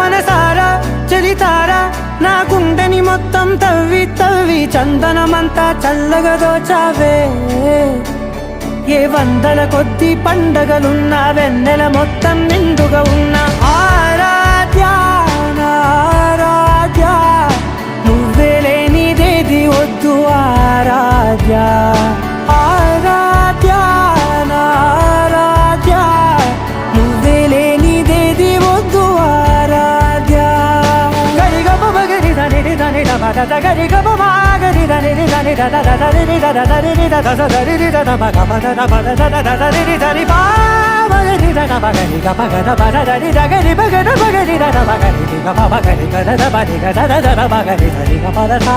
మనసారా చలితారా నా గుండెని మొత్తం తవ్వి తవ్వి చందనమంతా చల్లగా దోచావే ఏ వందల కొద్ది పండగలున్న వెన్నెల మొత్తం నిండుగా ఉన్న ఆరాధ్య నా ఆరాధ్య నువ్వే లేనిదేది వద్దు ఆరాధ్య ఆరాధ్య నా ఆరాధ్య నువ్వే లేనిదేది వద్దు ఆరాధ్య గరిగమ మగరి దని దని దమ దద గరిగమ మాగరి దని దని దద దద రి దద దరి రి దద దరి రి దద మగ మద దమ దద దద రి దని బా మగరి దద మగరి గమ గద బద దరి దగరి మగద మగరి దద మగరి గమ మగరి గద దద బడి గద దద మగరి దరి గమ దద